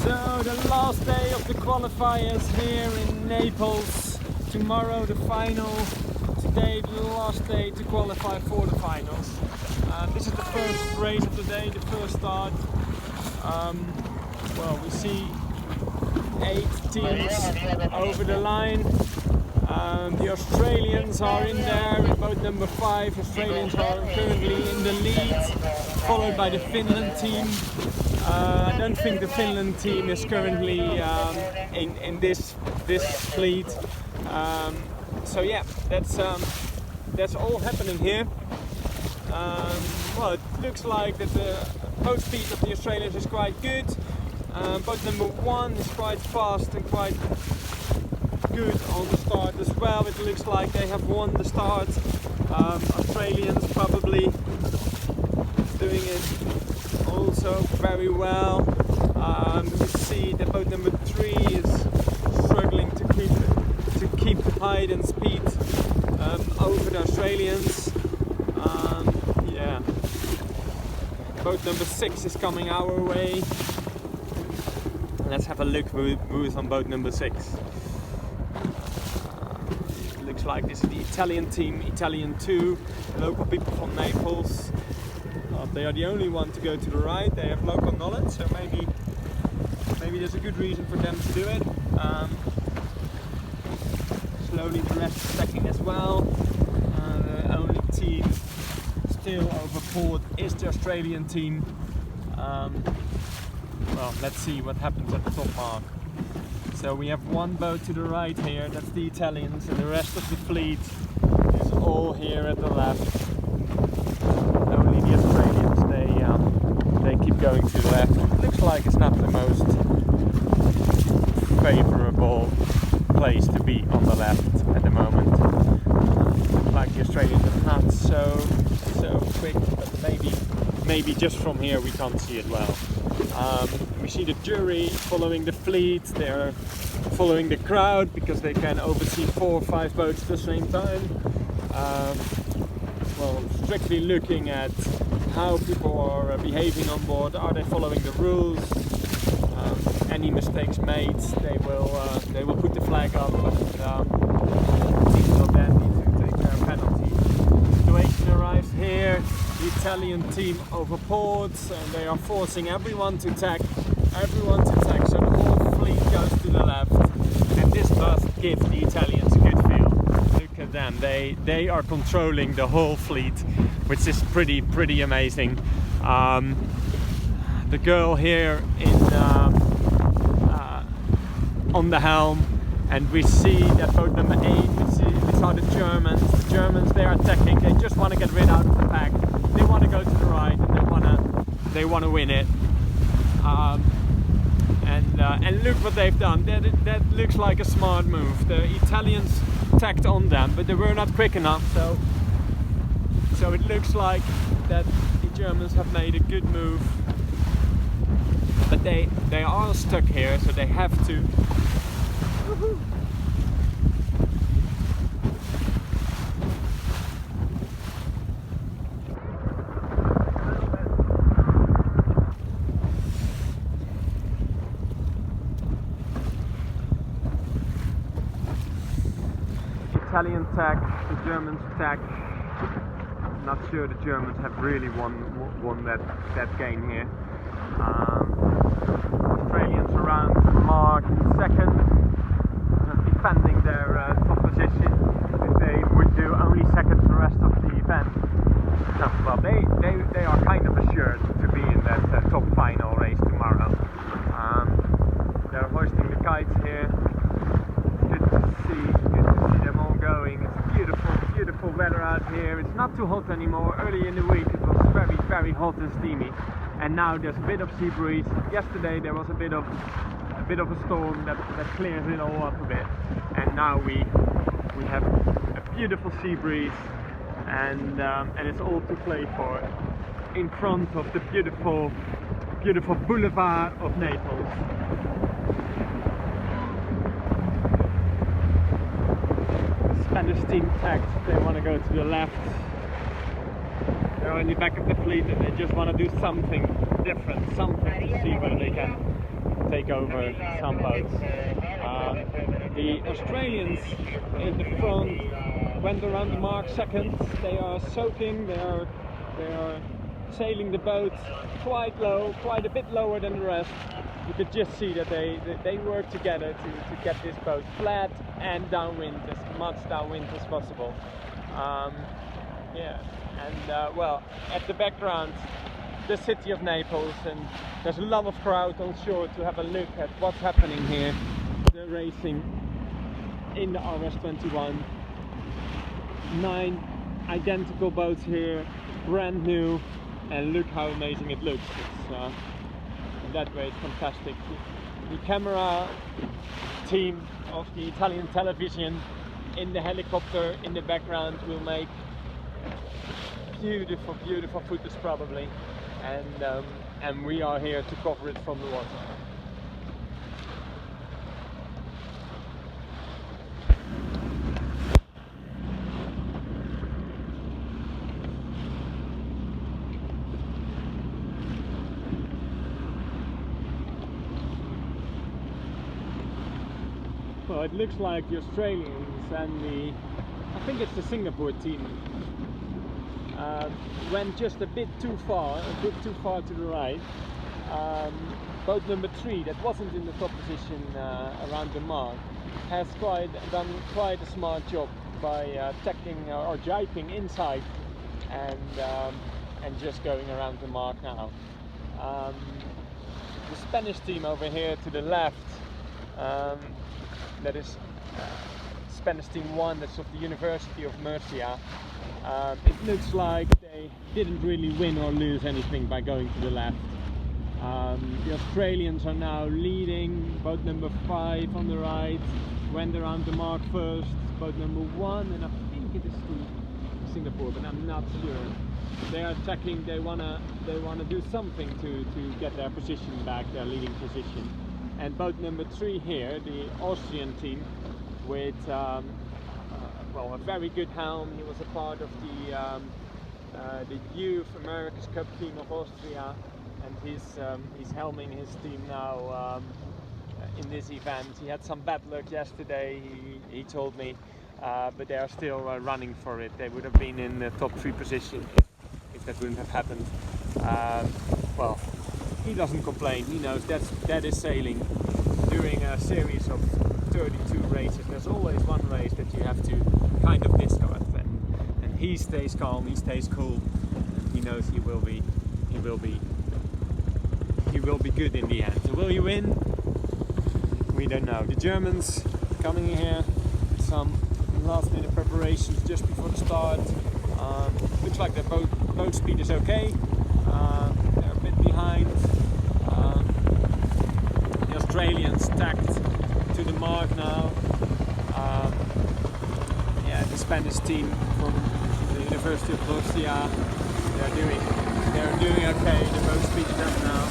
So the last day of the qualifiers here in Naples. Tomorrow the final. Today the last day to qualify for the finals. This is the first race of the day, the first start. Well, we see 8 teams over the line. The Australians are in there in boat number 5. Australians are currently in the lead, followed by the Finland team. I don't think the Finland team is currently in this fleet. So yeah, that's all happening here. Well, it looks like that the boat speed of the Australians is quite good. Boat number 1 is quite fast and quite good on the start as well. It looks like they have won the start. Australians probably doing it also very well. You see that boat number 3 is struggling to keep the height and speed over the Australians. Yeah, boat number 6 is coming our way. Let's have a look who is on boat number 6. Looks like this is the Italian team, Italian 2, local people from Naples. They are the only one to go to the right. They have local knowledge, so maybe there's a good reason for them to do it. Slowly the rest is stacking as well. The only team still over port is the Australian team. Well, let's see what happens at the top mark. So we have one boat to the right here, that's the Italians, and the rest of the fleet is all here at the left. Only the Australians, they keep going to the left. It looks like it's not the most favourable place to be on the left at the moment. Like the Australians are not so quick, but maybe just from here we can't see it well. We see the jury following the fleet. They're following the crowd because they can oversee 4 or 5 boats at the same time. Well, strictly looking at how people are behaving on board. Are they following the rules? Any mistakes made, they will put the flag up, and teams will then need to take their penalties. Situation arrives here. The Italian team over ports, and they are forcing everyone to tack, so the whole fleet goes to the left, and this must give the Italians a good feel. Look at them, they are controlling the whole fleet, which is pretty amazing. The girl here on the helm, and we see that boat number 8, these are the Germans. The Germans, they are attacking, they just want to get rid out of the pack. They want to go to the right, and they want to win it. And look what they've done. That looks like a smart move. The Italians tacked on them, but they were not quick enough. So it looks like that the Germans have made a good move. But they are stuck here, so they have to. Woohoo. Italian tack, the Germans tack. Not sure the Germans have really won that game here. Australians around the mark in second, defending their top position. If they would do only second for the rest of the event, well, they are kind of assured to be in that top final race tomorrow. They're hoisting the kites here. Good to see them all going. It's beautiful weather out here. It's not too hot anymore. Early in the week it was very hot and steamy, and now there's a bit of sea breeze. Yesterday there was a bit of a storm that clears it all up a bit, and now we have a beautiful sea breeze, and it's all to play for in front of the beautiful boulevard of Naples. Spanish team tacked, they want to go to the left. They're in the back of the fleet and they just want to do something different, something to see whether they can take over some boats. The Australians in the front went around the mark second. They are soaking, they are sailing the boat quite low, quite a bit lower than the rest. You could just see that they work together to get this boat flat and downwind, as much downwind as possible. Yeah, and well, at the background, the city of Naples, and there's a lot of crowd on shore to have a look at what's happening here. The racing in the RS21. 9 identical boats here, brand new, and look how amazing it looks. It's, in that way it's fantastic. The camera team of the Italian television in the helicopter in the background will make beautiful footage probably, and we are here to cover it from the water. Well, it looks like the Australians and I think it's the Singapore team, went just a bit too far to the right. Boat number 3, that wasn't in the top position around the mark, has done quite a smart job by tacking or jiping inside and just going around the mark now. The Spanish team over here to the left, that is Spanish team 1, that's of the University of Murcia. It looks like they didn't really win or lose anything by going to the left. The Australians are now leading. Boat number 5 on the right went around the mark first. Boat number 1, and I think it is to Singapore, but I'm not sure. They are attacking. They wanna do something to get their position back, their leading position. And boat number 3 here, the Austrian team, with well, a very good helm. He was a part of the youth America's Cup team of Austria, and he's helming his team now in this event. He had some bad luck yesterday, he told me, but they are still running for it. They would have been in the top 3 position if that wouldn't have happened. Well, he doesn't complain. He knows that is sailing. During a series of 32 races, there's always one race that you have to kind of discard, and he stays calm, he stays cool, and he knows he will be good in the end. So will he win? We don't know. The Germans coming in here, some last minute preparations just before the start. Looks like their boat speed is okay. They're a bit behind. The Australians tacked to the mark now. Yeah, the Spanish team from the University of Murcia, they're doing okay. The boat speed is up now.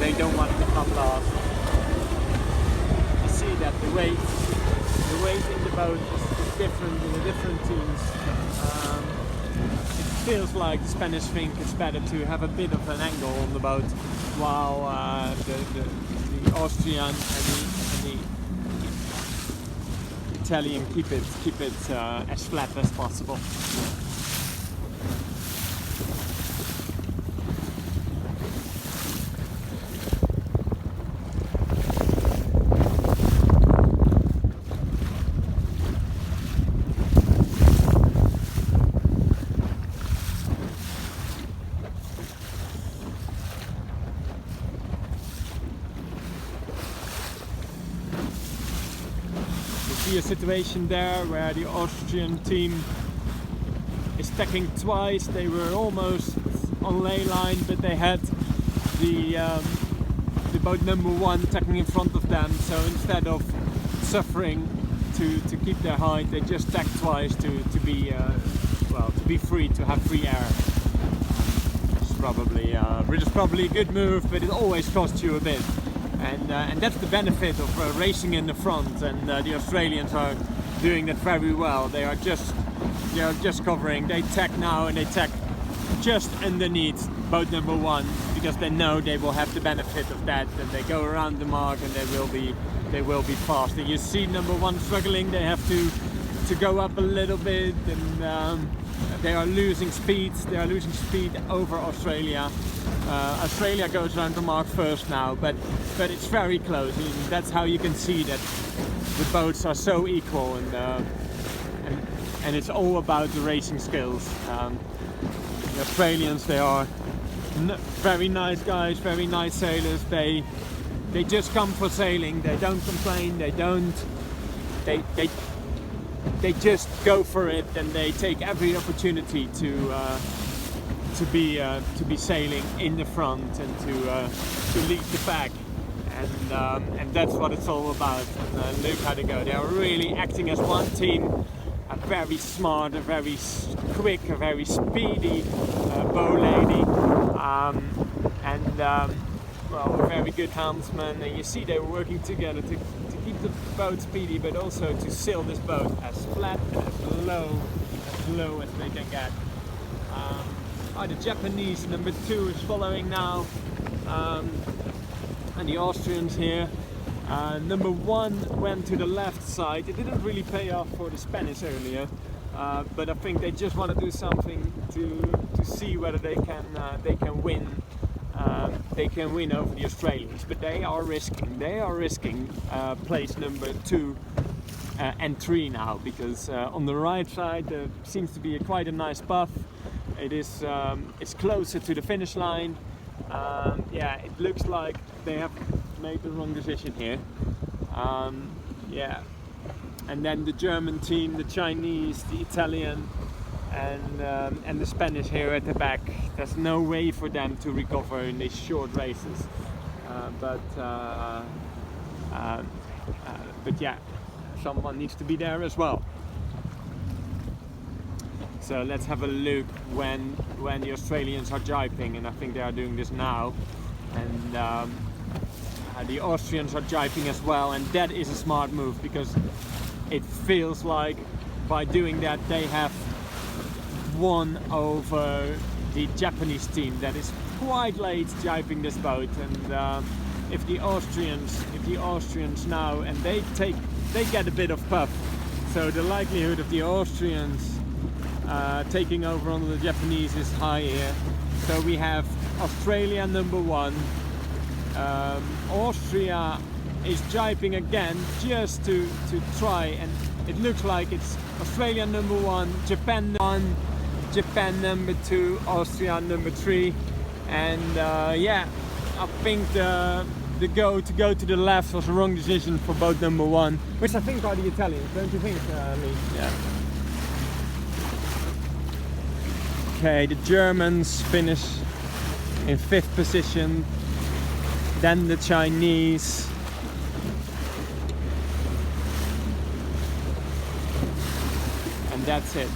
They don't want to come last. You see that the weight in the boat is different in the different teams. It feels like the Spanish think it's better to have a bit of an angle on the boat, while the Austrian and the Italian keep it as flat as possible. See a situation there where the Austrian team is tacking twice. They were almost on ley line, but they had the boat number 1 tacking in front of them. So instead of suffering to keep their height, they just tacked twice to be free, to have free air. Which is probably a good move, but it always costs you a bit. And that's the benefit of racing in the front, and the Australians are doing that very well. They are just covering. They tack now, and they tack just underneath boat number 1, because they know they will have the benefit of that, and they go around the mark and they will be fast. And you see number 1 struggling. They have to go up a little bit, and they are losing speed. They are losing speed over Australia. Australia goes around the mark first now, but it's very close. I mean, that's how you can see that the boats are so equal, and it's all about the racing skills. The Australians, they are very nice guys, very nice sailors. They just come for sailing. They don't complain. They just go for it, and they take every opportunity to be sailing in the front and to lead the pack, and that's what it's all about. And look how they go. They are really acting as one team. A very smart, a very quick, a very speedy bow lady, well, a very good helmsman. And you see they were working together to keep the boat speedy, but also to sail this boat as flat and as low as they can get. The Japanese number 2 is following now, and the Austrians here. Number 1 went to the left side. It didn't really pay off for the Spanish earlier, but I think they just want to do something to see whether they can win. They can win over the Australians, but they are risking place number 2 and 3 now, because on the right side there seems to be quite a nice buff. It's closer to the finish line. Yeah, it looks like they have made the wrong decision here. Yeah, and then the German team, the Chinese, the Italian, and the Spanish here at the back. There's no way for them to recover in these short races. But yeah, someone needs to be there as well. So let's have a look when the Australians are jiping, and I think they are doing this now. And the Austrians are jiping as well, and that is a smart move, because it feels like by doing that they have won over the Japanese team that is quite late jiping this boat. And if the Austrians now, and they get a bit of puff, so the likelihood of the Austrians taking over on the Japanese is high here. So we have Australia number 1. Austria is jiping again just to try, and it looks like it's Australia number 1, Japan 1, Japan number 2, Austria number 3, and yeah, I think the go to the left was the wrong decision for boat number 1, which I think are the Italians, don't you think, Lee? Yeah. Okay, the Germans finish in 5th position, then the Chinese, and that's it.